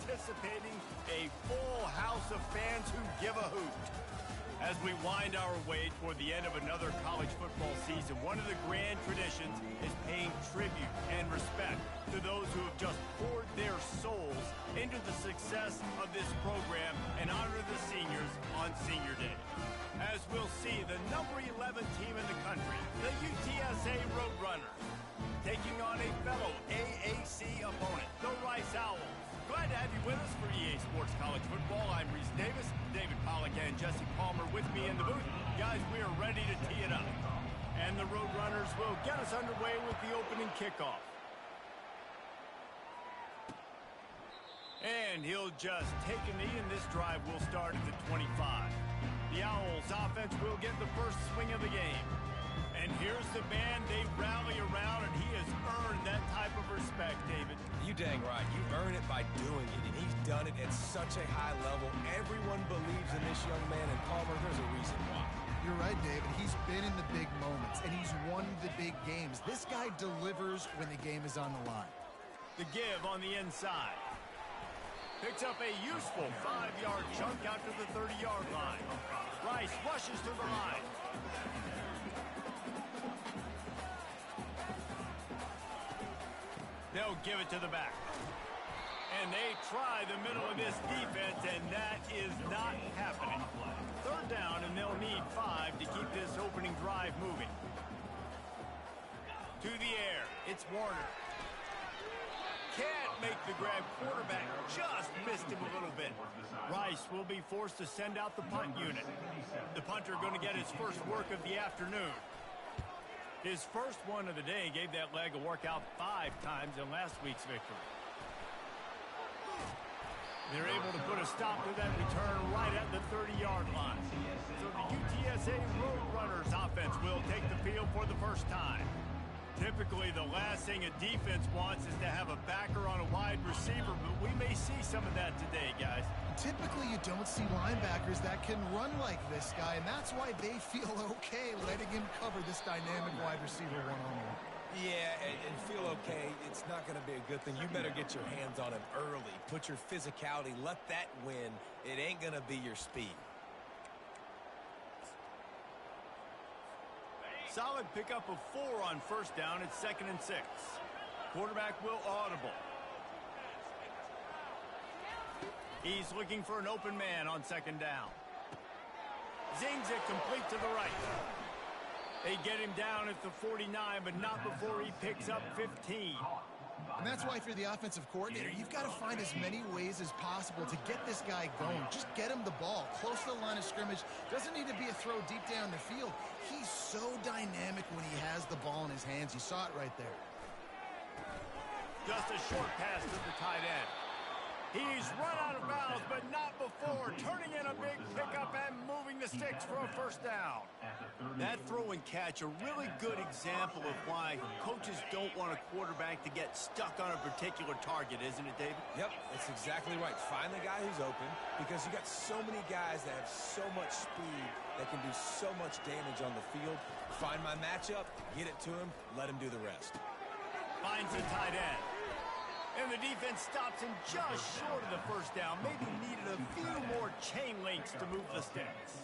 anticipating a full house of fans who give a hoot. As we wind our way toward the end of another college football season, one of the grand traditions is paying tribute and respect to those who have just poured their souls into the success of this program and honor the seniors on Senior Day. As we'll see, the number 11 team in the country, the UTSA Roadrunners, taking on a fellow AAC opponent, the Rice Owls. Glad to have you with us for EA Sports College Football. I'm Reese Davis, David Pollack, and Jesse Palmer with me in the booth. Guys, we are ready to tee it up. And the Roadrunners will get us underway with the opening kickoff. And he'll just take a knee, and this drive will start at the 25. The Owls offense will get the first swing of the game. And here's the band they rally around, and he has earned that type of respect, David. You dang right. You earn it by doing it, and he's done it at such a high level. Everyone believes in this young man, and Palmer, there's a reason why. You're right, David. He's been in the big moments, and he's won the big games. This guy delivers when the game is on the line. The give on the inside. Picks up a useful 5-yard chunk out to the 30-yard line. Rice rushes to the line. They'll give it to the back. And they try the middle of this defense, and that is not happening. Third down, and they'll need 5 to keep this opening drive moving. To the air, it's Warner. Can't make the grab. Quarterback just missed him a little bit. Rice will be forced to send out the punt unit. The punter going to get his first work of the afternoon. His first one of the day gave that leg a workout 5 times in last week's victory. They're able to put a stop to that return right at the 30-yard line. So the UTSA Roadrunners offense will take the field for the first time. Typically, the last thing a defense wants is to have a backer on a wide receiver, but we may see some of that today, guys. Typically, you don't see linebackers that can run like this guy, and that's why they feel okay letting him cover this dynamic wide receiver one-on-one. Yeah, and feel okay, it's not going to be a good thing. You better get your hands on him early. Put your physicality, let that win. It ain't going to be your speed. Solid pickup of 4 on first down. It's 2nd and 6. Quarterback will audible. He's looking for an open man on 2nd down. Zings it complete to the right. They get him down at the 49, but not before he picks up 15. And that's why if you're the offensive coordinator, you've got to find as many ways as possible to get this guy going. Just get him the ball close to the line of scrimmage. Doesn't need to be a throw deep down the field. He's so dynamic when he has the ball in his hands. You saw it right there. Just a short pass to the tight end. He's run out of bounds, but not before turning in a big pickup and moving the sticks for a first down. That throw and catch, a really good example of why coaches don't want a quarterback to get stuck on a particular target, isn't it, David? Yep, that's exactly right. Find the guy who's open, because you got so many guys that have so much speed that can do so much damage on the field. Find my matchup, get it to him, let him do the rest. Finds the tight end. And the defense stops him just short of the first down. Maybe needed a few more chain links to move the sticks.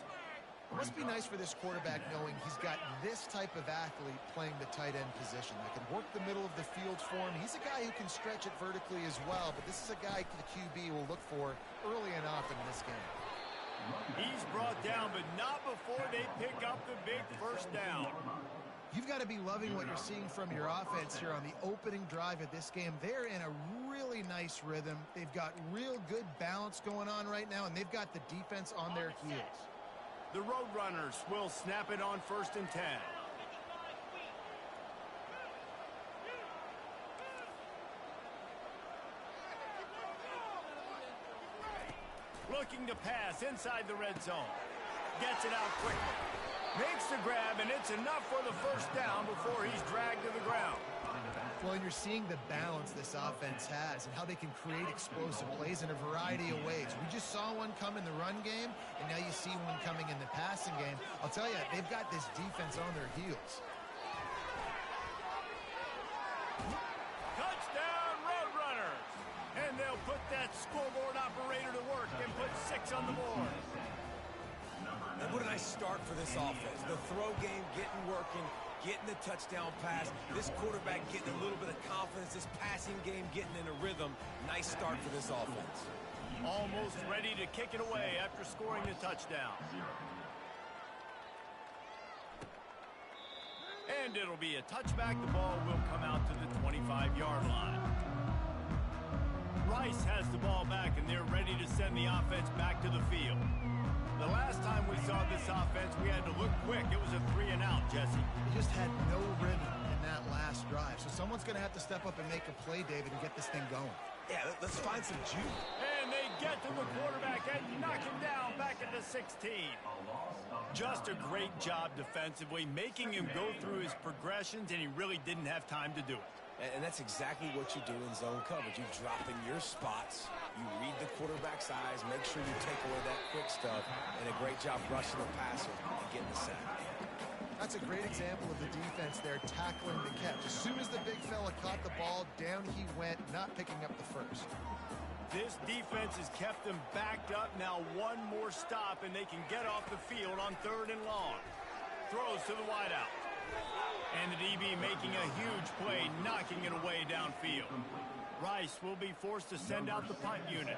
It must be nice for this quarterback knowing he's got this type of athlete playing the tight end position that can work the middle of the field for him. He's a guy who can stretch it vertically as well, but this is a guy the QB will look for early and often in this game. He's brought down, but not before they pick up the big first down. You've got to be loving what you're seeing from your offense here on the opening drive of this game. They're in a really nice rhythm. They've got real good balance going on right now, and they've got the defense on their heels. The Roadrunners will snap it on 1st and 10. Looking to pass inside the red zone. Gets it out quickly. Makes the grab, and it's enough for the first down before he's dragged to the ground. Well, and you're seeing the balance this offense has and how they can create explosive plays in a variety of ways. We just saw one come in the run game, and now you see one coming in the passing game. I'll tell you, they've got this defense on their heels. Touchdown, Roadrunners! And they'll put that that scoreboard operator to work and put 6 on the board. And what a nice start for this offense. The throw game getting working, getting the touchdown pass. This quarterback getting a little bit of confidence. This passing game getting in a rhythm. Nice start for this offense. Almost ready to kick it away after scoring the touchdown. And it'll be a touchback. The ball will come out to the 25-yard line. Rice has the ball back, and they're ready to send the offense back to the field. The last time we saw this offense, we had to look quick. It was a 3-and-out, Jesse. He just had no rhythm in that last drive. So someone's going to have to step up and make a play, David, and get this thing going. Yeah, let's find some juice. And they get to the quarterback and knock him down back at the 16. Just a great job defensively, making him go through his progressions, and he really didn't have time to do it. And that's exactly what you do in zone coverage. You drop in your spots, you read the quarterback's eyes, make sure you take away that quick stuff, and a great job rushing the passer and getting the sack. That's a great example of the defense there tackling the catch. As soon as the big fella caught the ball, down he went, not picking up the first. This defense has kept them backed up. Now one more stop, and they can get off the field on 3rd and long. Throws to the wideout. And the DB making a huge play, knocking it away downfield. Rice will be forced to send out the punt unit.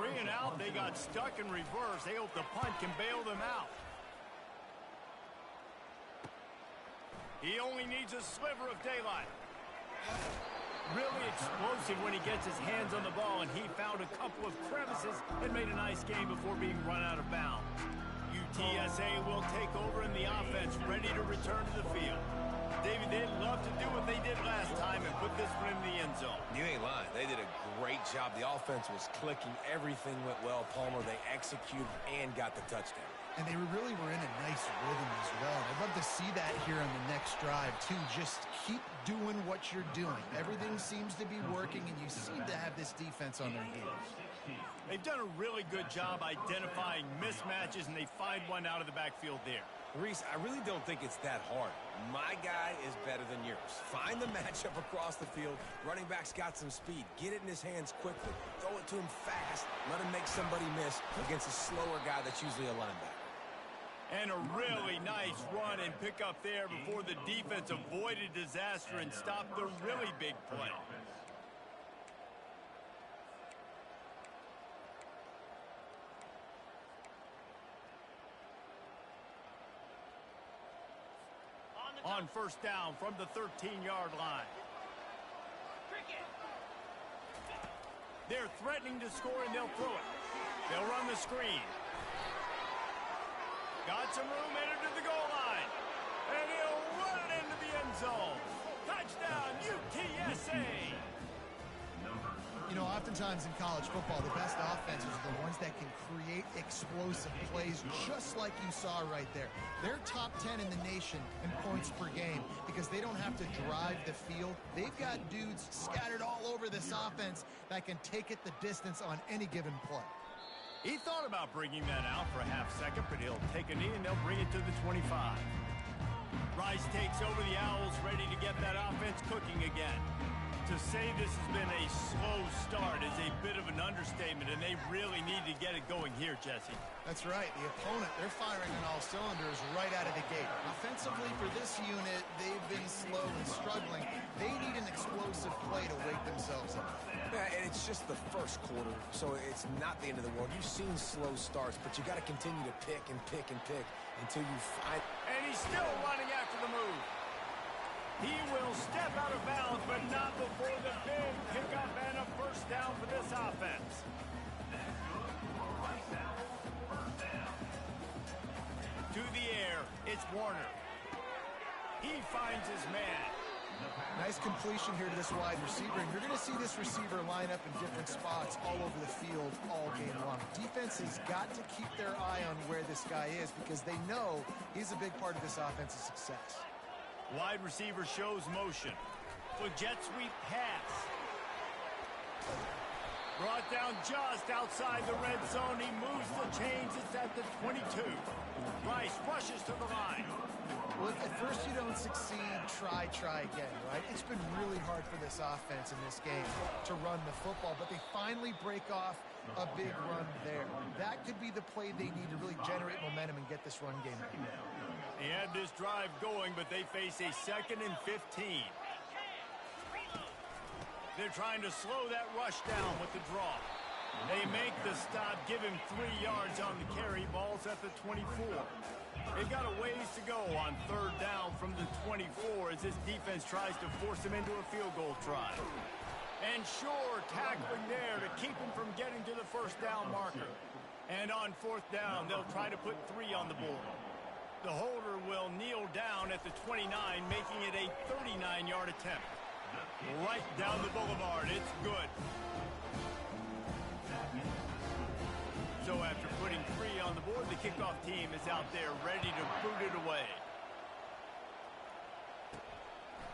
3-and-out, they got stuck in reverse. They hope the punt can bail them out. He only needs a sliver of daylight. Really explosive when he gets his hands on the ball, and he found a couple of crevices and made a nice game before being run out of bounds. UTSA will take over in the offense, ready to return to the field. David, they'd love to do what they did last time and put this one in the end zone. You ain't lying. They did a great job. The offense was clicking. Everything went well, Palmer. They executed and got the touchdown. And they really were in a nice rhythm as well. I'd love to see that here on the next drive, too. Just keep doing what you're doing. Everything seems to be working, and you seem to have this defense on their heels. They've done a really good job identifying mismatches, and they find one out of the backfield there. Reese, I really don't think it's that hard. My guy is better than yours. Find the matchup across the field. Running back's got some speed. Get it in his hands quickly. Throw it to him fast. Let him make somebody miss against a slower guy that's usually a linebacker. And a really nice run and pick up there before the defense avoided disaster and stopped the really big play. On 1st down from the 13-yard line. They're threatening to score, and they'll throw it. They'll run the screen. Got some room, headed to the goal line. And he'll run it into the end zone. Touchdown, UTSA. You know, oftentimes in college football, the best offenses are the ones that can create explosive plays, just like you saw right there. They're top 10 in the nation in points per game because they don't have to drive the field. They've got dudes scattered all over this offense that can take it the distance on any given play. He thought about bringing that out for a half second, but he'll take a knee and they'll bring it to the 25. Rice takes over the Owls, ready to get that offense cooking again. To say this has been a slow start is a bit of an understatement, and they really need to get it going here, Jesse. That's right. The opponent, they're firing on all cylinders right out of the gate. Offensively, for this unit, they've been slow and struggling. They need an explosive play to wake themselves up. Yeah, and it's just the first quarter, so it's not the end of the world. You've seen slow starts, but you got to continue to pick and pick and pick until you find. And he's still running after the move. He will step out of bounds, but not before the big pickup and a 1st down for this offense. To the air, it's Warner. He finds his man. Nice completion here to this wide receiver, and you're going to see this receiver line up in different spots all over the field all game long. Defense has got to keep their eye on where this guy is because they know he's a big part of this offense's success. Wide receiver shows motion. The jet sweep pass. Brought down just outside the red zone. He moves the chains. It's at the 22. Rice rushes to the line. Well, at first you don't succeed, try again, right? It's been really hard for this offense in this game to run the football, but they finally break off a big run there. That could be the play they need to really generate momentum and get this run game going. They had this drive going, but they face a 2nd and 15. They're trying to slow that rush down with the draw. They make the stop, give him 3 yards on the carry. Ball's at the 24. They've got a ways to go on 3rd down from the 24 as this defense tries to force him into a field goal try. And Shore tackling there to keep him from getting to the 1st down marker. And on 4th down, they'll try to put 3 on the board. The holder will kneel down at the 29, making it a 39-yard attempt. Right down the boulevard. It's good. So after putting 3 on the board, the kickoff team is out there ready to boot it away.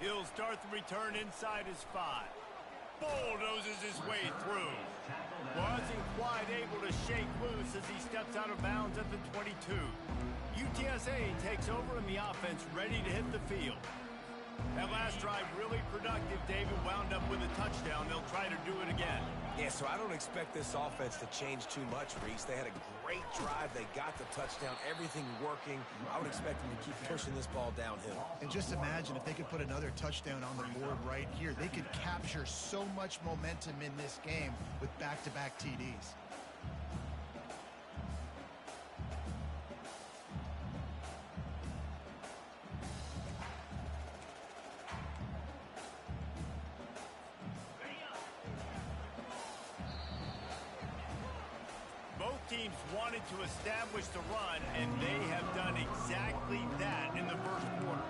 He'll start the return inside his 5. Bulldozes his way through. Wasn't quite able to shake loose as he steps out of bounds at the 22. UTSA takes over and the offense ready to hit the field. That last drive really productive. David wound up with a touchdown. They'll try to do it again. Yeah, so I don't expect this offense to change too much, Reese. They had a great drive. They got the touchdown. Everything working. I would expect them to keep pushing this ball downhill. And just imagine if they could put another touchdown on the board right here. They could capture so much momentum in this game with back-to-back TDs. Teams wanted to establish the run, and they have done exactly that in the 1st quarter.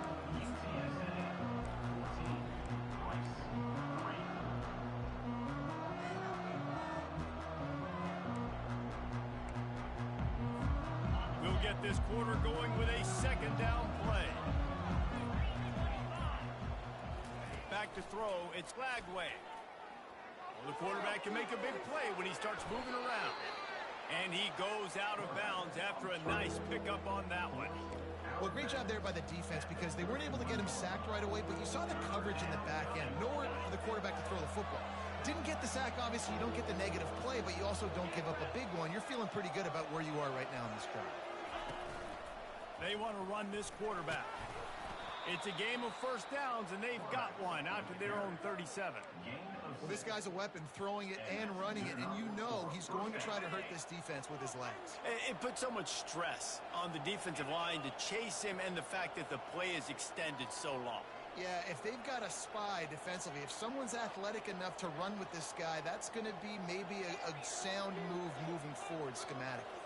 We'll get this quarter going with a 2nd down play. Back to throw, it's Lagway. Well, the quarterback can make a big play when he starts moving around. And he goes out of bounds after a nice pickup on that one. Well, great job there by the defense because they weren't able to get him sacked right away, but you saw the coverage in the back end. Nowhere for the quarterback to throw the football. Didn't get the sack, obviously. You don't get the negative play, but you also don't give up a big one. You're feeling pretty good about where you are right now in this drive. They want to run this quarterback. It's a game of 1st downs, and they've got one out to their own 37. Well, this guy's a weapon, throwing it and running it, and you know he's going to try to hurt this defense with his legs. It puts so much stress on the defensive line to chase him and the fact that the play is extended so long. Yeah, if they've got a spy defensively, if someone's athletic enough to run with this guy, that's going to be maybe a sound move moving forward schematically.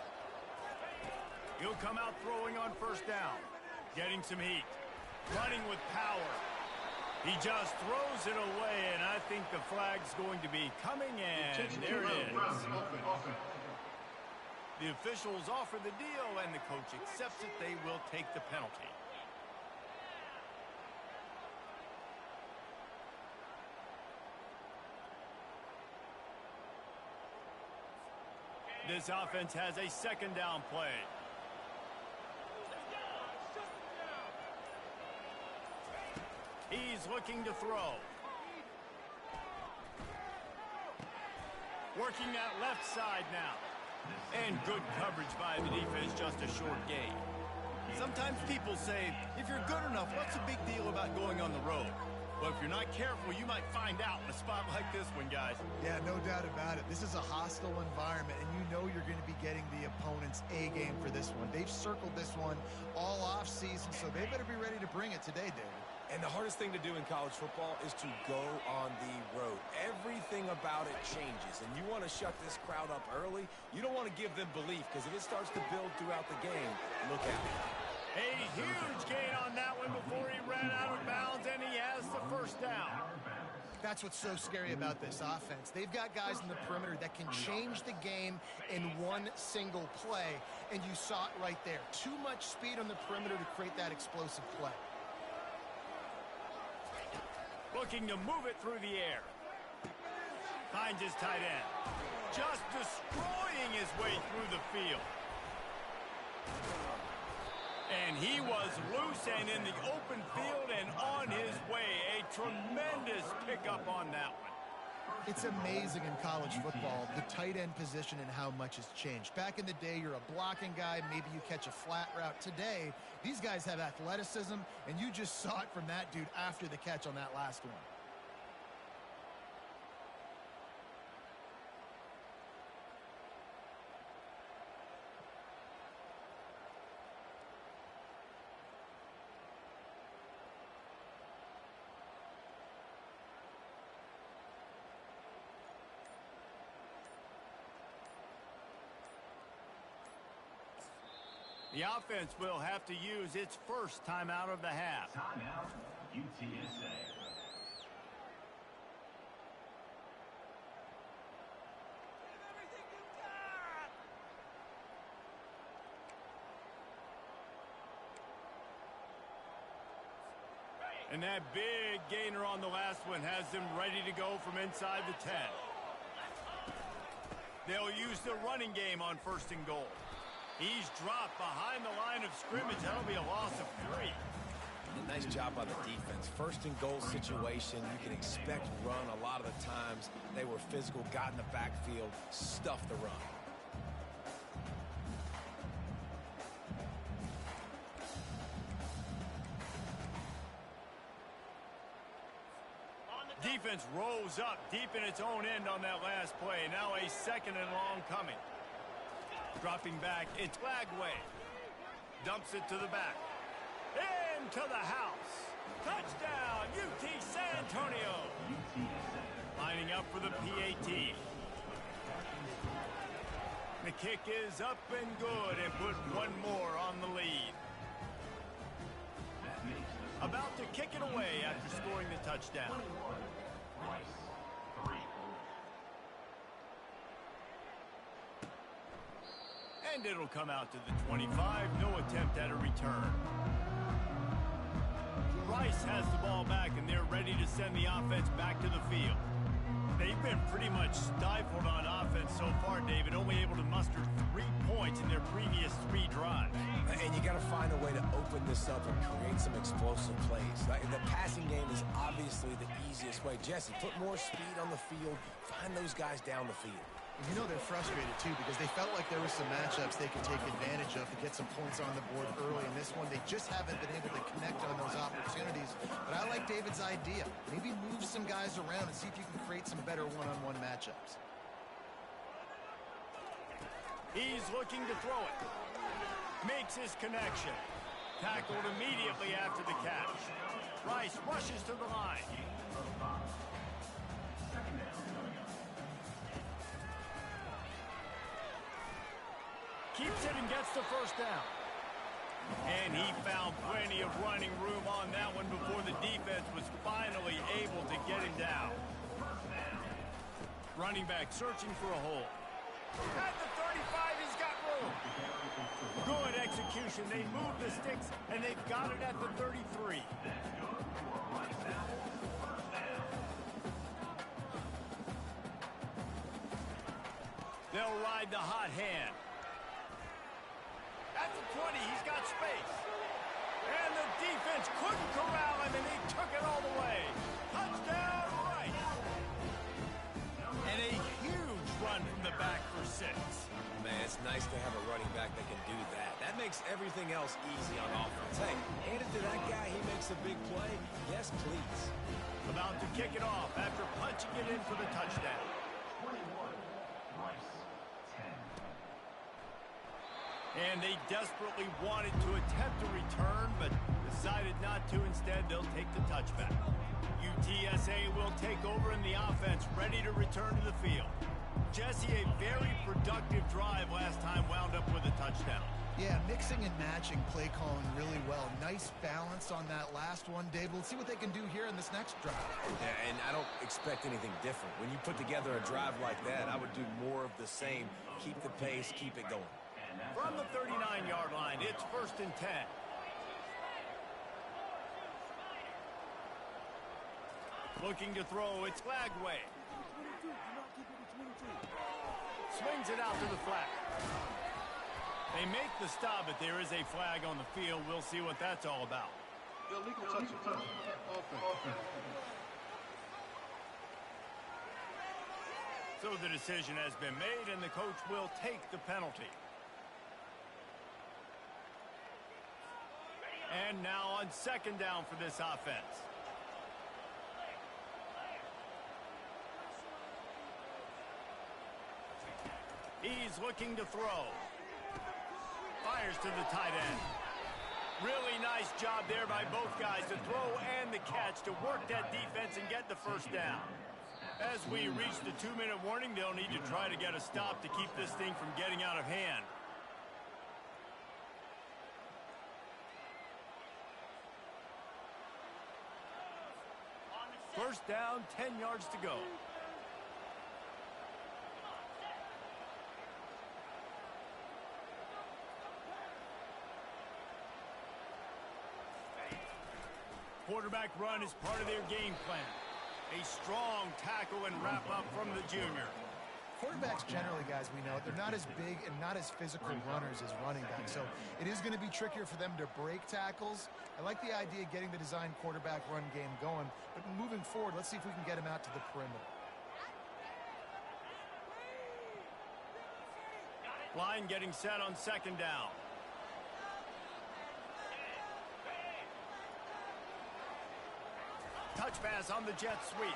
He'll come out throwing on 1st down, getting some heat. Running with power. He just throws it away, and I think the flag's going to be coming in. There it is. The officials offer the deal, and the coach accepts it. They will take the penalty. This offense has a 2nd down play. He's looking to throw. Working that left side now. And good coverage by the defense, just a short gain. Sometimes people say, if you're good enough, what's the big deal about going on the road? Well, if you're not careful, you might find out in a spot like this one, guys. Yeah, no doubt about it. This is a hostile environment, and you know you're going to be getting the opponent's A game for this one. They've circled this one all offseason, so they better be ready to bring it today, David. And the hardest thing to do in college football is to go on the road. Everything about it changes, and you want to shut this crowd up early. You don't want to give them belief, because if it starts to build throughout the game, look out. A huge gain on that one before he ran out of bounds, and he has the 1st down. That's what's so scary about this offense. They've got guys in the perimeter that can change the game in one single play, and you saw it right there. Too much speed on the perimeter to create that explosive play. Looking to move it through the air. Finds his tight end. Just destroying his way through the field. And he was loose and in the open field and on his way. A tremendous pickup on that one. It's amazing in college football, the tight end position and how much has changed. Back in the day, you're a blocking guy, maybe you catch a flat route. Today, these guys have athleticism, and you just saw it from that dude after the catch on that last one. The offense will have to use its first timeout of the half. Timeout, UTSA. And that big gainer on the last one has them ready to go from inside the 10. They'll use the running game on 1st and goal. He's dropped behind the line of scrimmage. That'll be a loss of 3. A nice job by the defense. 1st and goal situation, you can expect run a lot of the times. They were physical, got in the backfield, stuffed the run. Defense rolls up deep in its own end on that last play. Now a 2nd and long coming. Dropping back, it's Lagway. Dumps it to the back. Into the house. Touchdown, UT San Antonio. Lining up for the PAT. The kick is up and good and put one more on the lead. About to kick it away after scoring the touchdown. And it'll come out to the 25. No attempt at a return. Rice has the ball back, and they're ready to send the offense back to the field. They've been pretty much stifled on offense so far, David, only able to muster 3 points in their previous 3 drives. And you got to find a way to open this up and create some explosive plays. The passing game is obviously the easiest way. Jesse, put more speed on the field. Find those guys down the field. You know they're frustrated, too, because they felt like there were some matchups they could take advantage of to get some points on the board early. In this one, they just haven't been able to connect on those opportunities. But I like David's idea. Maybe move some guys around and see if you can create some better one-on-one matchups. He's looking to throw it. Makes his connection. Tackled immediately after the catch. Rice rushes to the line. Keeps it and gets the first down. And he found plenty of running room on that one before the defense was finally able to get him down. Running back searching for a hole. At the 35, he's got room. Good execution. They move the sticks, and they've got it at the 33. They'll ride the hot hand. At the 20, he's got space. And the defense couldn't corral him, and he took it all the way. Touchdown, Rice. And a huge run from the back for 6. Man, it's nice to have a running back that can do that. That makes everything else easy on offense. Hey, hand it to that guy, he makes a big play. Yes, please. About to kick it off after punching it in for the touchdown. 21, Rice, 10. And they desperately wanted to attempt a return, but decided not to. Instead, they'll take the touchback. UTSA will take over in the offense, ready to return to the field. Jesse, a very productive drive last time, wound up with a touchdown. Yeah, mixing and matching play calling really well. Nice balance on that last one, Dave. Let's see what they can do here in this next drive. Yeah, and I don't expect anything different. When you put together a drive like that, I would do more of the same. Keep the pace, keep it going. From the 39-yard line, it's 1st and 10. Looking to throw, it's Lagway. Swings it out to the flat. They make the stop, but there is a flag on the field. We'll see what that's all about. Illegal touch. Offense. So the decision has been made, and the coach will take the penalty. And now on second down for this offense. He's looking to throw. Fires to the tight end. Really nice job there by both guys to throw and the catch to work that defense and get the first down. As we reach the 2-minute warning, they'll need to try to get a stop to keep this thing from getting out of hand. First down, 10 yards to go. Quarterback run is part of their game plan. A strong tackle and wrap up from the junior. Quarterbacks generally, guys, we know, they're not as big and not as physical runners as running backs. So it is going to be trickier for them to break tackles. I like the idea of getting the design quarterback run game going. But moving forward, let's see if we can get him out to the perimeter. Line getting set on second down. Touch pass on the jet sweep.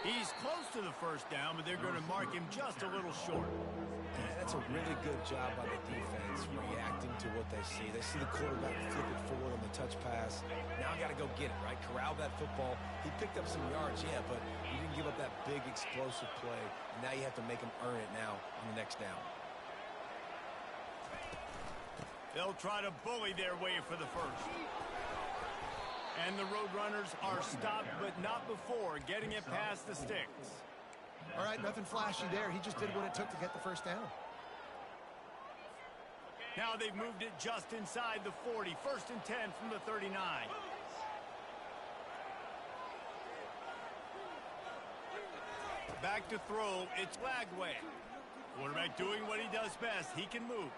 He's close to the first down, but they're going to mark him just a little short. Yeah, that's a really good job by the defense, reacting to what they see. They see the quarterback flip it forward on the touch pass. Now I got to go get it, right? Corral that football. He picked up some yards, yeah, but he didn't give up that big explosive play. Now you have to make him earn it now on the next down. They'll try to bully their way for the first. And the Roadrunners are stopped, but not before getting it past the sticks. All right, nothing flashy there. He just did what it took to get the first down. Now they've moved it just inside the 40. First and 10 from the 39. Back to throw. It's Lagway. Quarterback doing what he does best. He can move.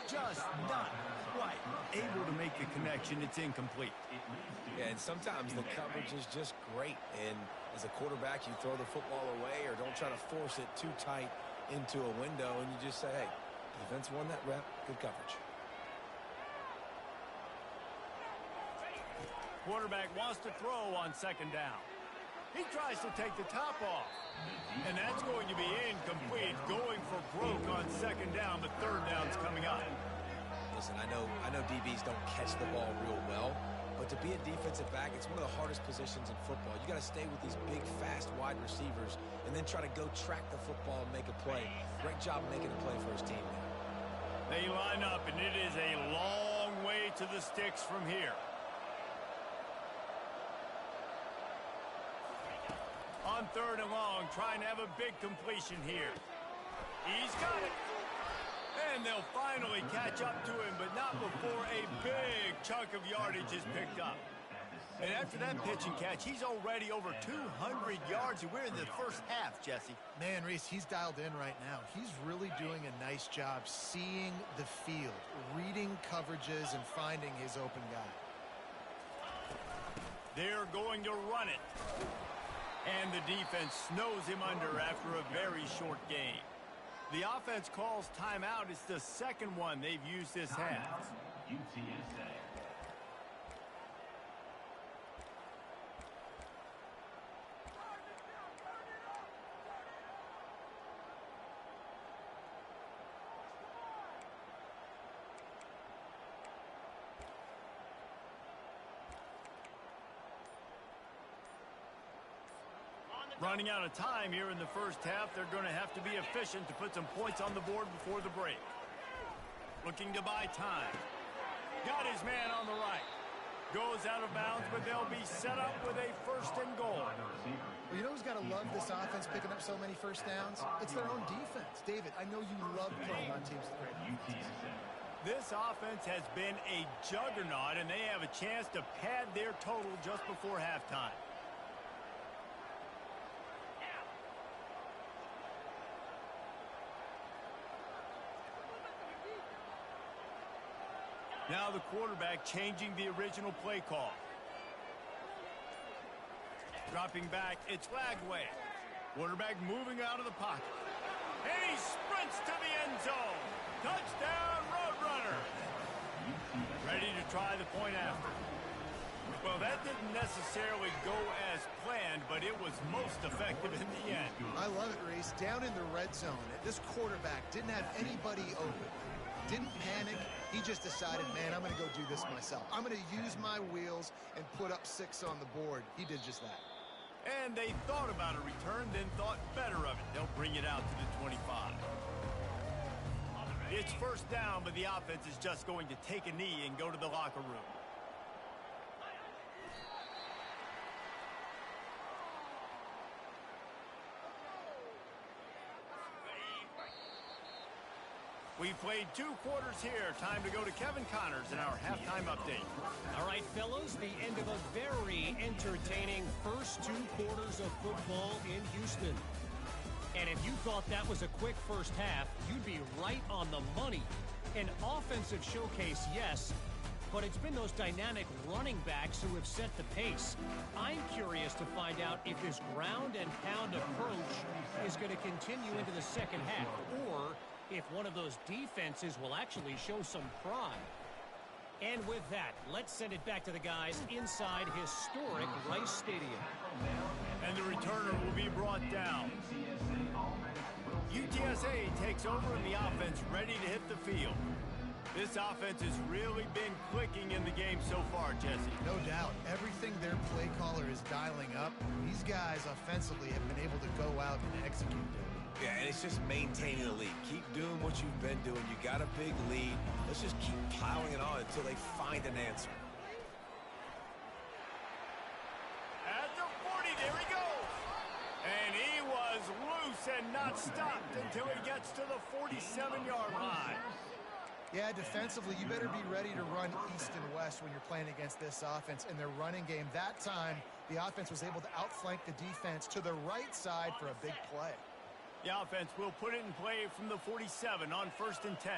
Just not quite able to make the connection. It's incomplete. Yeah, and sometimes the coverage is just great. And as a quarterback, you throw the football away or don't try to force it too tight into a window, and you just say, hey, defense won that rep. Good coverage. Quarterback wants to throw on second down. He tries to take the top off. And that's going to be incomplete. Going for broke on second down, but third down's coming up. Listen, I know DBs don't catch the ball real well, but to be a defensive back, it's one of the hardest positions in football. You got to stay with these big, fast, wide receivers and then try to go track the football and make a play. Great job making a play for his team there. They line up, and it is a long way to the sticks from here. On third and long, trying to have a big completion here. He's got it. And they'll finally catch up to him, but not before a big chunk of yardage is picked up. And after that pitch and catch, he's already over 200 yards, and we're in the first half, Jesse. Man, Reese, he's dialed in right now. He's really doing a nice job seeing the field, reading coverages, and finding his open guy. They're going to run it. And the defense snows him under after a very short game. The offense calls timeout. It's the second one they've used this half. UTSA. Running out of time here in the first half. They're going to have to be efficient to put some points on the board before the break. Looking to buy time. Got his man on the right. Goes out of bounds, but they'll be set up with a first and goal. Well, you know who's got to love this offense picking up so many first downs? It's their own defense. David, I know you love playing on teams with great defenses. This offense has been a juggernaut, and they have a chance to pad their total just before halftime. Now the quarterback changing the original play call. Dropping back, it's Lagway. Quarterback moving out of the pocket. And he sprints to the end zone. Touchdown, Roadrunner. Ready to try the point after. Well, that didn't necessarily go as planned, but it was most effective in the end. I love it, Reese. Down in the red zone, this quarterback didn't have anybody open. Didn't panic. He just decided, man, I'm going to go do this myself. I'm going to use my wheels and put up 6 on the board. He did just that. And they thought about a return, then thought better of it. They'll bring it out to the 25. It's first down, but the offense is just going to take a knee and go to the locker room. We've played 2 quarters here. Time to go to Kevin Connors in our halftime update. All right, fellas, the end of a very entertaining first 2 quarters of football in Houston. And if you thought that was a quick first half, you'd be right on the money. An offensive showcase, yes, but it's been those dynamic running backs who have set the pace. I'm curious to find out if this ground and pound approach is going to continue into the second half, or if one of those defenses will actually show some pride. And with that, let's send it back to the guys inside historic Rice Stadium. And the returner will be brought down. UTSA takes over and the offense ready to hit the field. This offense has really been clicking in the game so far, Jesse. No doubt. Everything their play caller is dialing up, these guys offensively have been able to go out and execute it. Yeah, and it's just maintaining the lead. Keep doing what you've been doing. You got a big lead. Let's just keep plowing it on until they find an answer. At the 40, there he goes. And he was loose and not stopped until he gets to the 47-yard line. Yeah, defensively, you better be ready to run east and west when you're playing against this offense. In their running game, that time, the offense was able to outflank the defense to the right side for a big play. The offense will put it in play from the 47 on 1st and 10.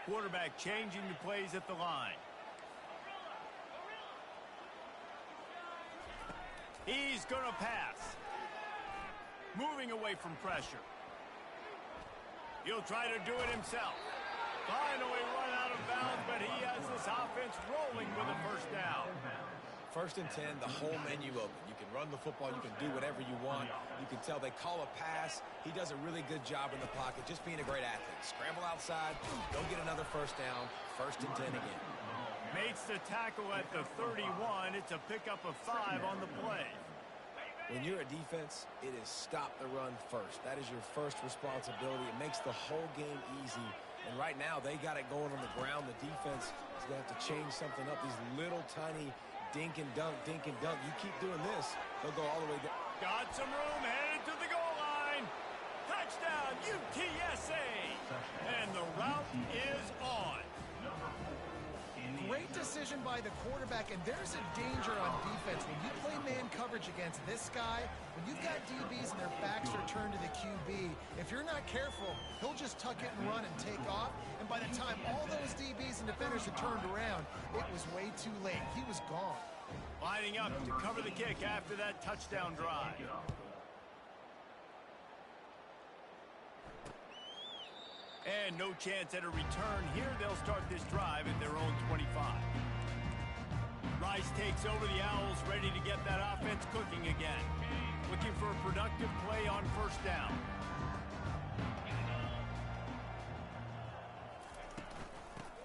Quarterback changing the plays at the line. He's going to pass. Moving away from pressure. He'll try to do it himself. Finally run out of bounds, but he has this offense rolling with a first down. 1st and 10, the whole menu open. You can run the football. You can do whatever you want. You can tell they call a pass. He does a really good job in the pocket, just being a great athlete. Scramble outside, go get another first down. 1st and 10 again. Makes the tackle at the 31. It's a pickup of 5 on the play. When you're a defense, it is stop the run first. That is your first responsibility. It makes the whole game easy. And right now, they got it going on the ground. The defense is going to have to change something up. These little tiny dink and dunk, dink and dunk. You keep doing this, they'll go all the way down. Got some room, headed to the goal line. Touchdown, UTSA. And the route is on. Great decision by the quarterback, and there's a danger on defense. When you play man coverage against this guy, when you've got DBs and their backs are turned to the QB, if you're not careful, he'll just tuck it and run and take off. And by the time all those DBs and defenders had turned around, it was way too late. He was gone. Lining up to cover the kick after that touchdown drive. And no chance at a return here. They'll start this drive at their own 25. Rice takes over the Owls, ready to get that offense cooking again. Looking for a productive play on first down.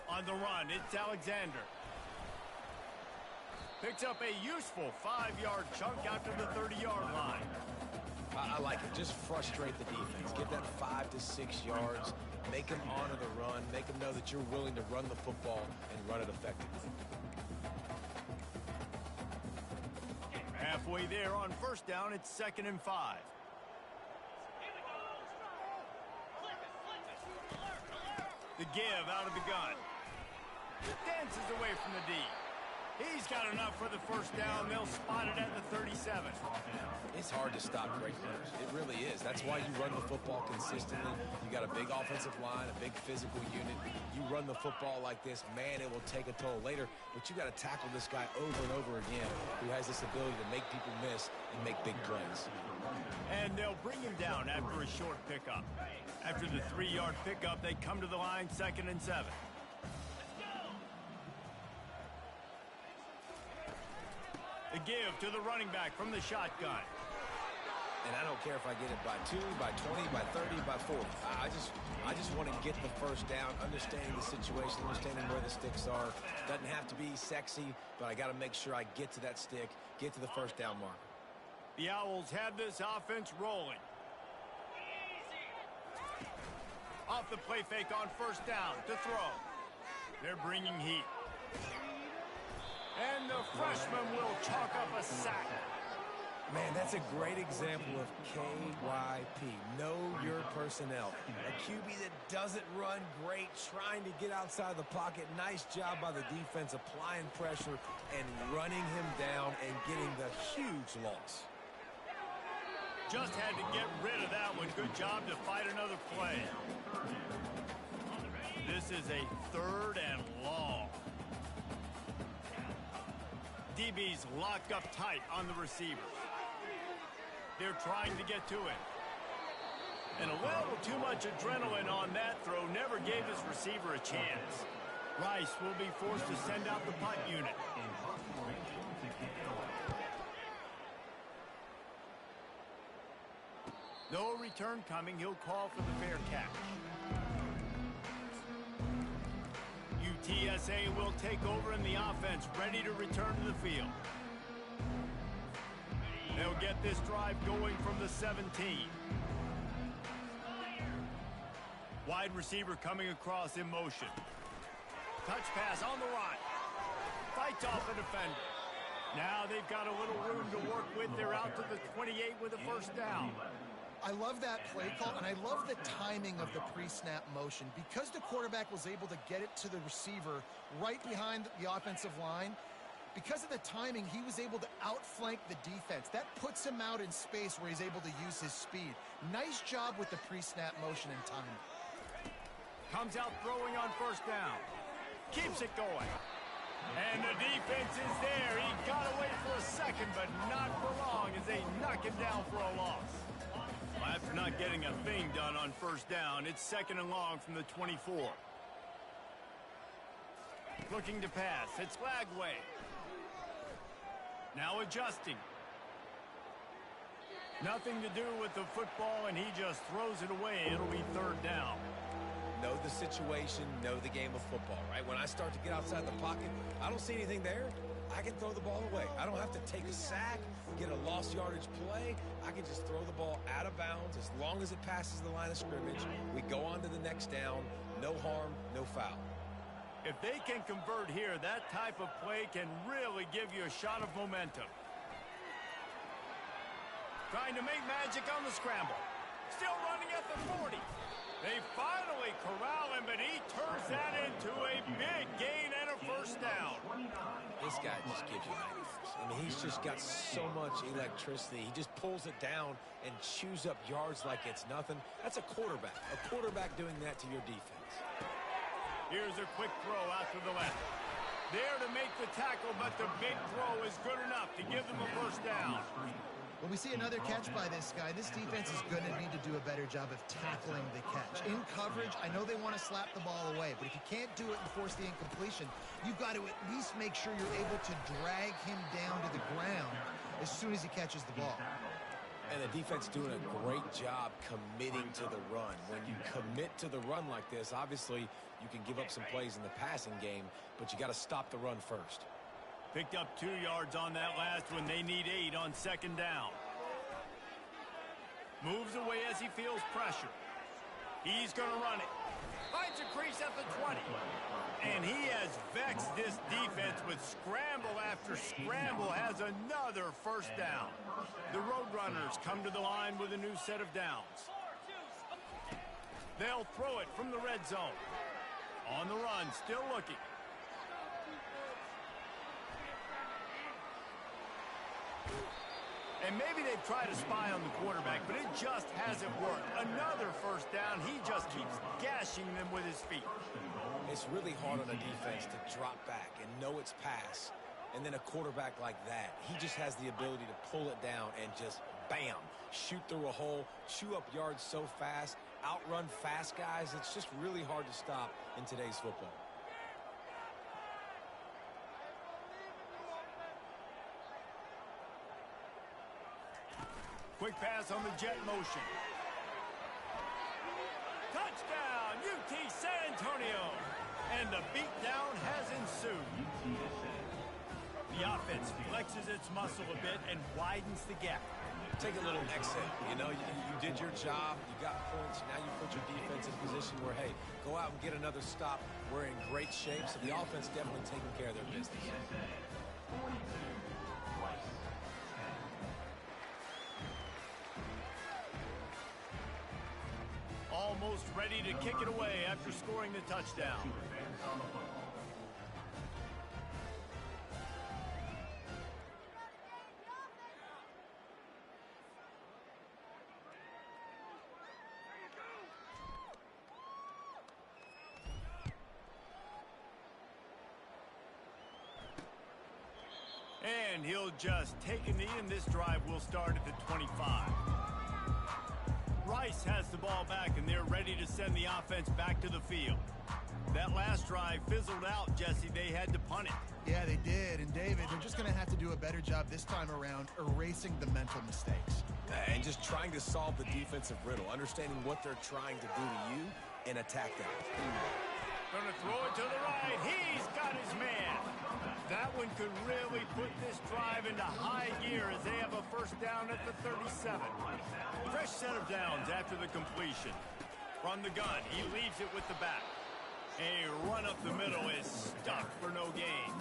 On the run, it's Alexander. Picks up a useful 5-yard chunk out to the 30-yard line. I like it. Just frustrate the defense. Get that 5 to 6 yards. Make them honor the run. Make them know that you're willing to run the football and run it effectively. Halfway there on first down, it's 2nd and 5. The give out of the gun. Dances away from the D. He's got enough for the first down. They'll spot it at the 37. It's hard to stop great runners. It really is. That's why you run the football consistently. You got a big offensive line, a big physical unit. You run the football like this, man, it will take a toll later. But you got to tackle this guy over and over again who has this ability to make people miss and make big plays. And they'll bring him down after a short pickup. After the 3-yard pickup, they come to the line, 2nd and 7. The give to the running back from the shotgun. And I don't care if I get it by 2, by 20, by 30, by 40. I just want to get the first down, understanding the situation, understanding where the sticks are. Doesn't have to be sexy, but I got to make sure I get to that stick, get to the first down marker. The Owls have this offense rolling. Off the play fake on first down to throw. They're bringing heat. And the freshman will chalk up a sack. Man, that's a great example of KYP. Know your personnel. A QB that doesn't run great, trying to get outside the pocket. Nice job by the defense applying pressure and running him down and getting the huge loss. Just had to get rid of that one. Good job to fight another play. This is a 3rd and long. DB's locked up tight on the receivers. They're trying to get to it. And a little too much adrenaline on that throw never gave his receiver a chance. Rice will be forced to send out the punt unit. No return coming. He'll call for the fair catch. UTSA will take over in the offense, ready to return to the field. They'll get this drive going from the 17. Wide receiver coming across in motion. Touch pass on the run. Fights off a defender. Now they've got a little room to work with. They're out to the 28 with a first down. I love that play call, and I love the timing of the pre-snap motion. Because the quarterback was able to get it to the receiver right behind the offensive line, because of the timing, he was able to outflank the defense. That puts him out in space where he's able to use his speed. Nice job with the pre-snap motion and timing. Comes out throwing on first down. Keeps it going. And the defense is there. He got away for a second, but not for long as they knock him down for a loss. After not getting a thing done on first down, it's 2nd and long from the 24. Looking to pass. It's Lagway. Now adjusting. Nothing to do with the football, and he just throws it away. It'll be 3rd down. Know the situation, know the game of football, right? When I start to get outside the pocket, I don't see anything there. I can throw the ball away. I don't have to take a sack, get a lost yardage play. I can just throw the ball out of bounds as long as it passes the line of scrimmage. We go on to the next down. No harm, no foul. If they can convert here, that type of play can really give you a shot of momentum. Trying to make magic on the scramble. Still running at the 40. They finally corral him, but he turns that into a big gain and a first down. This guy just gives you nightmares. I mean, he's just got so much electricity. He just pulls it down and chews up yards like it's nothing. That's a quarterback doing that to your defense. Here's a quick throw out to the left. There to make the tackle, but the big throw is good enough to give them a first down. When we see another catch by this guy, this defense is going to need to do a better job of tackling the catch. In coverage, I know they want to slap the ball away, but if you can't do it and force the incompletion, you've got to at least make sure you're able to drag him down to the ground as soon as he catches the ball. And the defense doing a great job committing to the run. When you commit to the run like this, obviously you can give up some plays in the passing game, but you got to stop the run first. Picked up 2 yards on that last one. They need 8 on 2nd down. Moves away as he feels pressure. He's going to run it. Finds a crease at the 20. And he has vexed this defense with scramble after scramble. Has another first down. The Roadrunners come to the line with a new set of downs. They'll throw it from the red zone. On the run, still looking. And maybe they've tried to spy on the quarterback, but it just hasn't worked. Another first down. He just keeps gashing them with his feet. It's really hard on a defense to drop back and know it's pass. And then a quarterback like that, he just has the ability to pull it down and just, bam, shoot through a hole, chew up yards so fast, outrun fast guys. It's just really hard to stop in today's football. Quick pass on the jet motion. Touchdown, UT San Antonio. And the beatdown has ensued. The offense flexes its muscle a bit and widens the gap. Take a little exit. You know, you did your job. You got points. Now you put your defense in a position where, hey, go out and get another stop. We're in great shape, so the offense definitely taking care of their business. Almost ready to kick it away after scoring the touchdown. And he'll just take a knee, and this drive will start at the 25. Rice has the ball back, and they're ready to send the offense back to the field. That last drive fizzled out, Jesse. They had to punt it. Yeah, they did. And, David, they're just going to have to do a better job this time around erasing the mental mistakes. And just trying to solve the defensive riddle, understanding what they're trying to do to you, and attack that. Gonna throw it to the right. He's got his man. That one could really put this drive into high gear as they have a first down at the 37. Fresh set of downs after the completion. From the gun, he leaves it with the back. A run up the middle is stuck for no gain.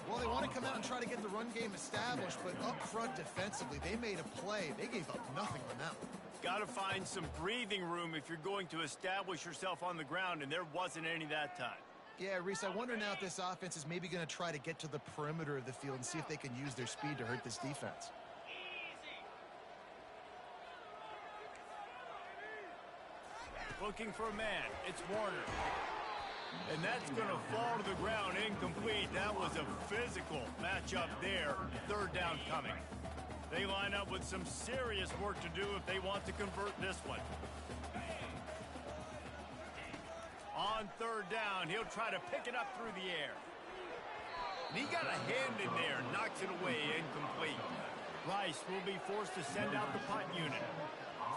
Well, they want to come out and try to get the run game established, but up front defensively, they made a play. They gave up nothing on that one. Got to find some breathing room if you're going to establish yourself on the ground, and there wasn't any that time. Yeah, Reese, I wonder now if this offense is maybe going to try to get to the perimeter of the field and see if they can use their speed to hurt this defense. Looking for a man. It's Warner. And that's going to fall to the ground incomplete. That was a physical matchup there. Third down coming. They line up with some serious work to do if they want to convert this one. On third down, he'll try to pick it up through the air. And he got a hand in there, knocks it away, incomplete. Rice will be forced to send out the punt unit.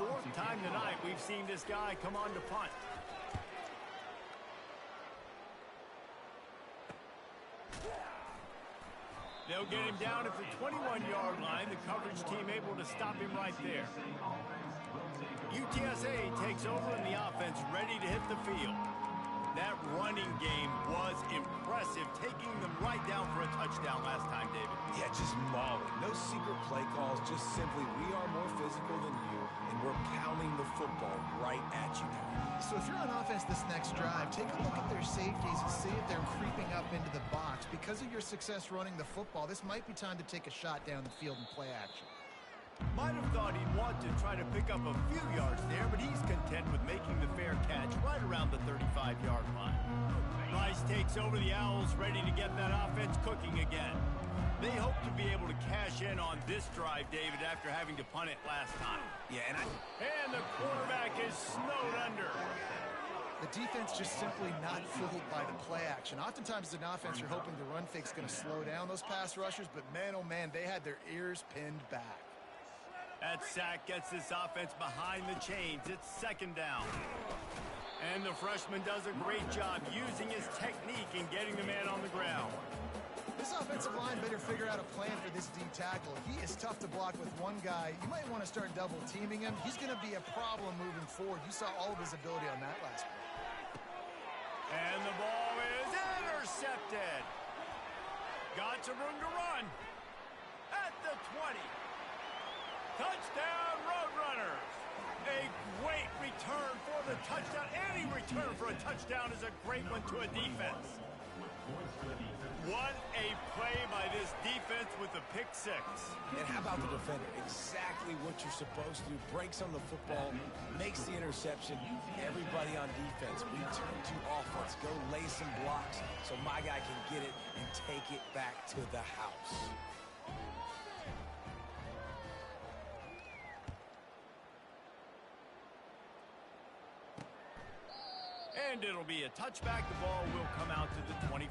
Fourth time tonight we've seen this guy come on to punt. They'll get him down at the 21-yard line. The coverage team able to stop him right there. UTSA takes over in the offense, ready to hit the field. That running game was impressive, taking them right down for a touchdown last time, David. Yeah, just mauling. No secret play calls, just simply we are more physical than you, and we're pounding the football right at you. So if you're on offense this next drive, take a look at their safeties and see if they're creeping up into the box. Because of your success running the football, this might be time to take a shot down the field and play action. Might have thought he'd want to try to pick up a few yards there, but he's content with making the fair catch right around the 35-yard line. Rice takes over the Owls, ready to get that offense cooking again. They hope to be able to cash in on this drive, David, after having to punt it last time. Yeah, and the quarterback is snowed under. The defense just simply not fooled by the play action. Oftentimes as an offense, you're hoping the run fake's going to slow down those pass rushers, but man, oh man, they had their ears pinned back. That sack gets this offense behind the chains. It's second down. And the freshman does a great job using his technique and getting the man on the ground. This offensive line better figure out a plan for this D tackle. He is tough to block with one guy. You might want to start double teaming him. He's going to be a problem moving forward. You saw all of his ability on that last play. And the ball is intercepted. Got some room to run. At the 20. Touchdown, Roadrunners. A great return for the touchdown. Any return for a touchdown is a great one to a defense. Points for the defense. What a play by this defense with the pick six. And how about the defender? Exactly what you're supposed to do. Breaks on the football, makes the interception. Everybody on defense, we turn to offense. Go lay some blocks so my guy can get it and take it back to the house. And it'll be a touchback. The ball will come out to the 20.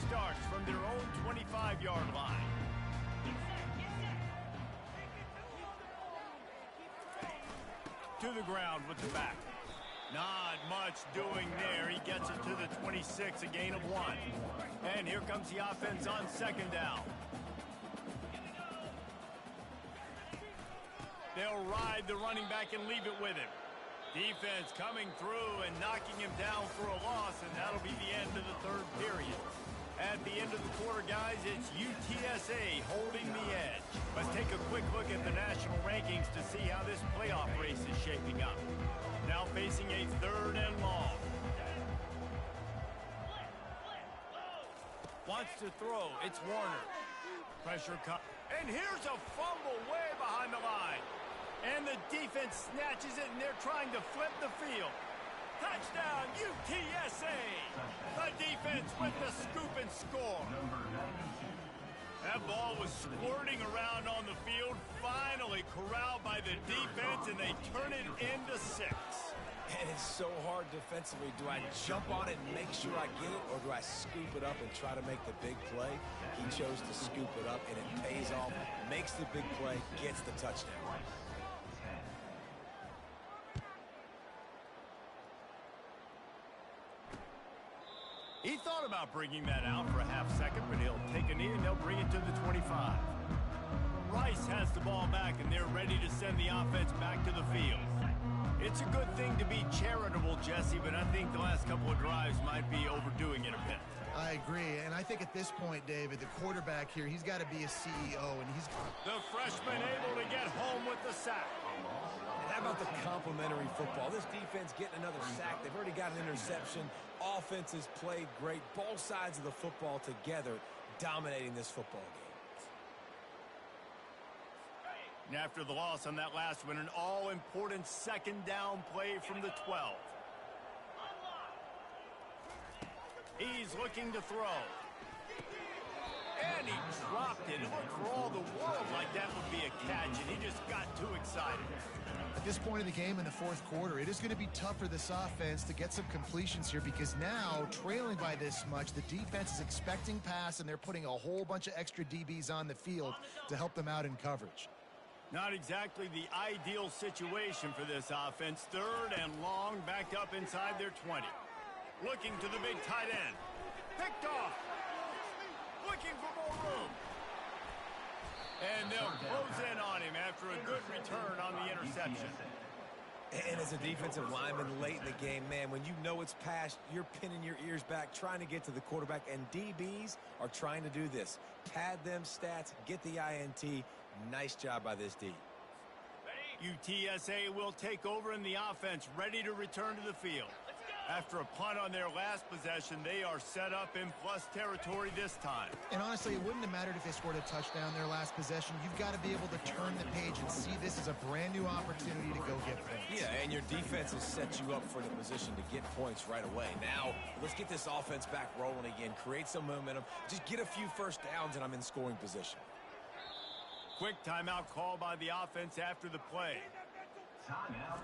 starts from their own 25-yard line. To the ground with the back. Not much doing there. He gets it to the 26, a gain of 1. And here comes the offense on second down. They'll ride the running back and leave it with him. Defense coming through and knocking him down for a loss, and that'll be the end of the third period. At the end of the quarter, guys, it's UTSA holding the edge. Let's take a quick look at the national rankings to see how this playoff race is shaping up. Now facing a third and long. Wants to throw. It's Warner. Pressure cut. And here's a fumble way behind the line. And the defense snatches it, and they're trying to flip the field. Touchdown, UTSA! The defense with the scoop and score. That ball was squirting around on the field, finally corralled by the defense, and they turn it into 6. And it's so hard defensively. Do I jump on it and make sure I get it, or do I scoop it up and try to make the big play? He chose to scoop it up, and it pays off, makes the big play, gets the touchdown. He thought about bringing that out for a half second, but he'll take a knee and they'll bring it to the 25. Rice has the ball back, and they're ready to send the offense back to the field. It's a good thing to be charitable, Jesse, but I think the last couple of drives might be overdoing it a bit. I agree, and I think at this point, David, the quarterback here, he's got to be a CEO, and he's... The freshman able to get home with the sack. And how about the complimentary football? This defense getting another sack. They've already got an interception. Offense has played great. Both sides of the football together dominating this football game. And after the loss on that last one, an all-important second down play from the 12. He's looking to throw. And he dropped it. It looked for all the world like that would be a catch, and he just got too excited. At this point in the game in the fourth quarter, it is going to be tough for this offense to get some completions here, because now, trailing by this much, the defense is expecting pass, and they're putting a whole bunch of extra DBs on the field to help them out in coverage. Not exactly the ideal situation for this offense. Third and long, backed up inside their 20. Looking to the big tight end. Picked off. Looking for more room. And they'll close in on him after a good return on the interception. And as a defensive lineman late in the game, man, when you know it's past, you're pinning your ears back, trying to get to the quarterback, and DBs are trying to do this. Pad them stats, get the INT. Nice job by this D. UTSA will take over in the offense, ready to return to the field. After a punt on their last possession, they are set up in plus territory this time. And honestly, it wouldn't have mattered if they scored a touchdown their last possession. You've got to be able to turn the page and see this as a brand new opportunity to go get points. Yeah, and your defense has set you up for the position to get points right away. Now, let's get this offense back rolling again, create some momentum, just get a few first downs, and I'm in scoring position. Quick timeout call by the offense after the play. Timeout.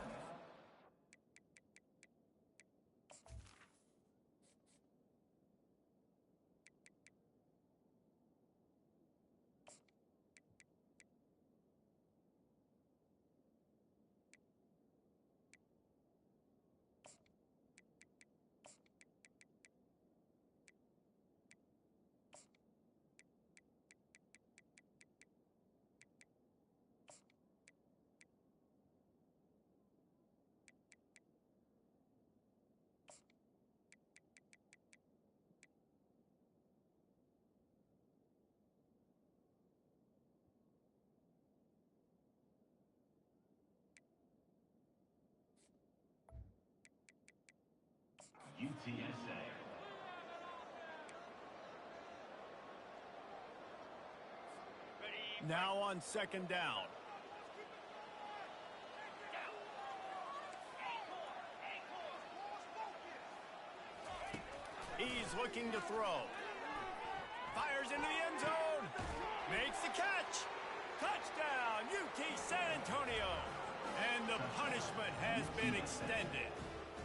UTSA. Now on second down. He's looking to throw. Fires into the end zone. Makes the catch. Touchdown, UT San Antonio. And the punishment has been extended.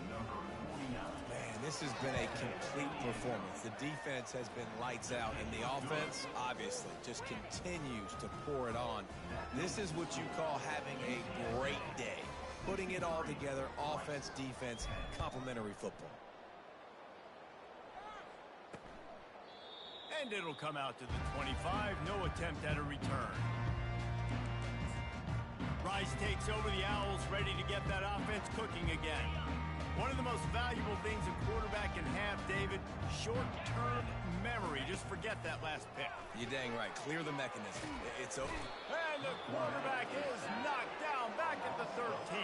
number 49. Man, this has been a complete performance. The defense has been lights out, and the offense, obviously, just continues to pour it on. This is what you call having a great day. Putting it all together, offense, defense, complementary football. And it'll come out to the 25. No attempt at a return. Rice takes over the Owls, ready to get that offense cooking again. One of the most valuable things a quarterback can have, David, short-term memory. Just forget that last pick. You're dang right. Clear the mechanism. It's over. And the quarterback is knocked down back at the 13.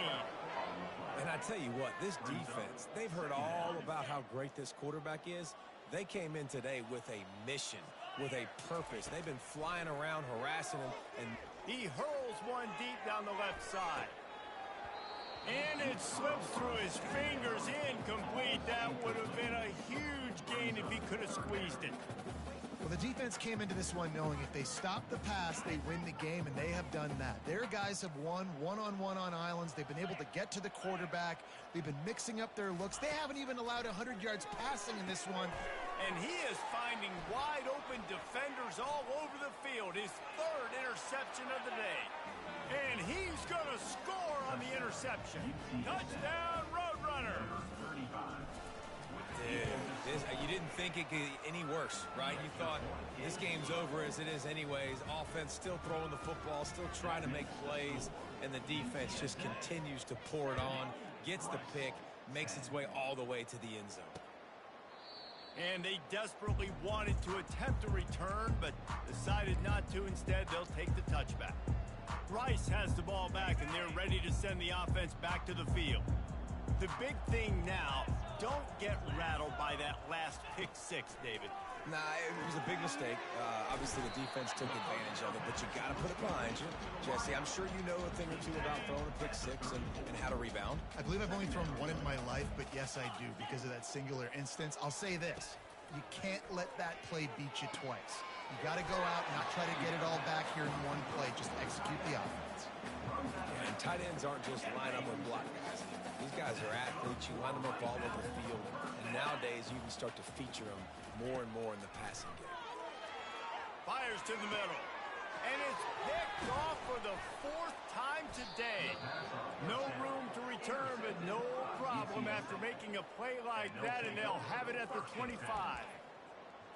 And I tell you what, this defense, they've heard all about how great this quarterback is. They came in today with a mission, with a purpose. They've been flying around, harassing him, and he hurls one deep down the left side. And it slips through his fingers, incomplete. That would have been a huge gain if he could have squeezed it. Well, the defense came into this one knowing if they stop the pass, they win the game, and they have done that. Their guys have won one-on-one on islands. They've been able to get to the quarterback. They've been mixing up their looks. They haven't even allowed 100 yards passing in this one. And he is finding wide-open defenders all over the field. His third interception of the day. And he's going to score on the interception. Touchdown, Roadrunner. Dude, you didn't think it could get any worse, right? You thought this game's over as it is anyways. Offense still throwing the football, still trying to make plays, and the defense just continues to pour it on, gets the pick, makes its way all the way to the end zone. And they desperately wanted to attempt a return, but decided not to. Instead, they'll take the touchback. Rice has the ball back, and they're ready to send the offense back to the field. The big thing now, don't get rattled by that last pick six, David. Nah, it was a big mistake. Obviously, the defense took advantage of it, but you got to put it behind you. Jesse, I'm sure you know a thing or two about throwing a pick six and how to rebound. I believe I've only thrown one in my life, but yes, I do because of that singular instance. I'll say this. You can't let that play beat you twice. You got to go out and not try to get it all back here in one play. Just execute the offense. And tight ends aren't just line up or block guys. These guys are athletes. You line them up all over the field. And nowadays, you can start to feature them more and more in the passing game. Fires to the middle. And it's picked off for the fourth time today. No room to return, but no problem after making a play like that, and they'll have it at the 25.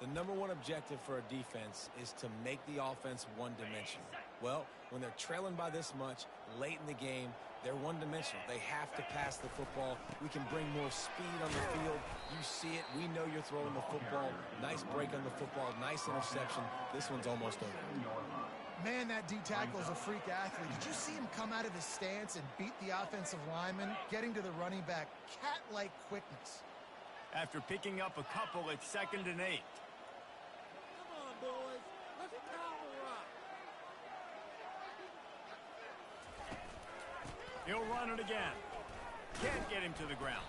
The number one objective for a defense is to make the offense one-dimensional. Well, when they're trailing by this much, late in the game, they're one-dimensional. They have to pass the football. We can bring more speed on the field. You see it. We know you're throwing the football. Nice break on the football. Nice interception. This one's almost over. Man, that D-tackle is a freak athlete. Did you see him come out of his stance and beat the offensive lineman, getting to the running back? Cat-like quickness. After picking up a couple, it's 2nd and 8. Boys, let's power up. He'll run it again. Can't get him to the ground.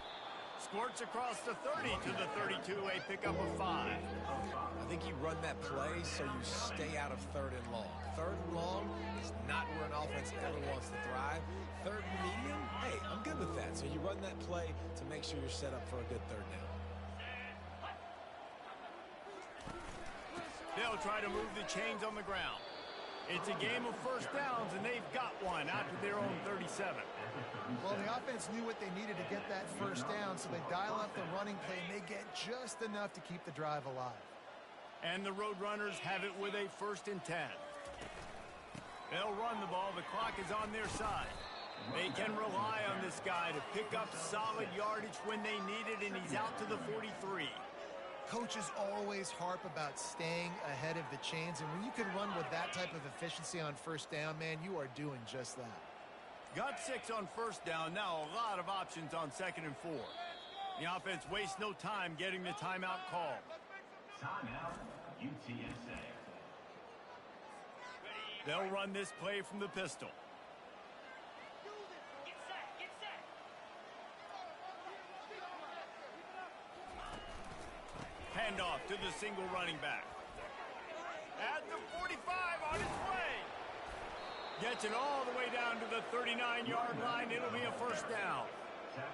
Squirts across the 30 to the 32, a pickup of 5. I think you run that play so you stay out of 3rd and long. 3rd and long is not where an offense ever wants to thrive. 3rd and medium, hey, I'm good with that. So you run that play to make sure you're set up for a good 3rd down. They'll try to move the chains on the ground. It's a game of first downs, and they've got one out to their own 37. Well, the offense knew what they needed to get that first down, so they dial up the running play, and they get just enough to keep the drive alive. And the Roadrunners have it with a 1st and 10. They'll run the ball. The clock is on their side. They can rely on this guy to pick up solid yardage when they need it, and he's out to the 43. Coaches always harp about staying ahead of the chains, and when you can run with that type of efficiency on first down, man, you are doing just that. Got 6 on first down. Now a lot of options on 2nd and 4. The offense wastes no time getting the timeout call. Timeout, UTSA. They'll run this play from the pistol. Handoff to the single running back. At the 45 on its way. Gets it all the way down to the 39-yard line. It'll be a first down.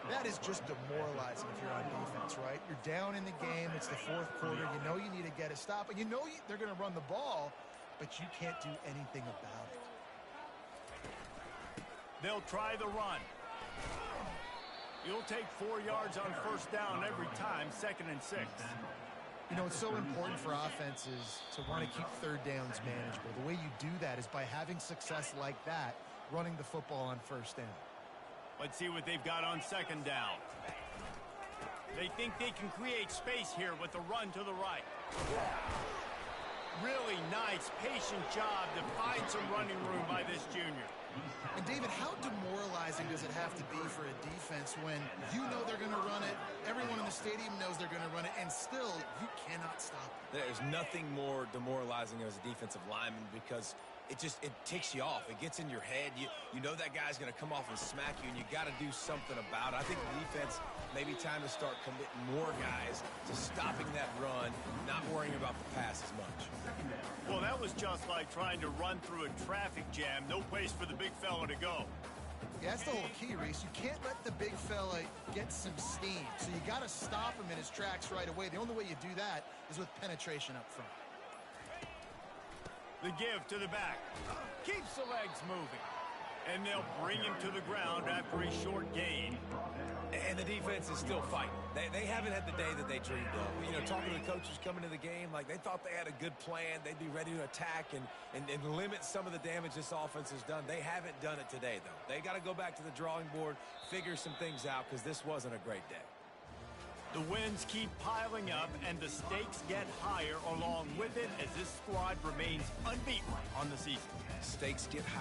That is just demoralizing if you're on defense, right? You're down in the game. It's the fourth quarter. You know you need to get a stop, and you know they're going to run the ball, but you can't do anything about it. They'll try the run. You'll take 4 yards on first down every time, 2nd and 6. You know, it's so important for offenses to want to keep third downs manageable. The way you do that is by having success like that, running the football on first down. Let's see what they've got on 2nd down. They think they can create space here with the run to the right. Really nice, patient job to find some running room by this junior. And, David, how demoralizing does it have to be for a defense when you know they're going to run it, everyone in the stadium knows they're going to run it, and still you cannot stop it? There's nothing more demoralizing as a defensive lineman because it ticks you off. It gets in your head. You know that guy's going to come off and smack you, and you got to do something about it. I think the defense maybe time to start committing more guys to stopping that run, not worrying about the pass as much. Well, that was just like trying to run through a traffic jam. No place for the big fella to go. Yeah, that's the whole key, Reese. You can't let the big fella get some steam. So you got to stop him in his tracks right away. The only way you do that is with penetration up front. The give to the back. Keeps the legs moving. And they'll bring him to the ground after a short gain. And the defense is still fighting. They haven't had the day that they dreamed of. You know, talking to the coaches coming to the game, like they thought they had a good plan. They'd be ready to attack and limit some of the damage this offense has done. They haven't done it today, though. They got to go back to the drawing board, figure some things out, because this wasn't a great day. The wins keep piling up, and the stakes get higher along with it as this squad remains unbeaten on the season. Stakes get higher.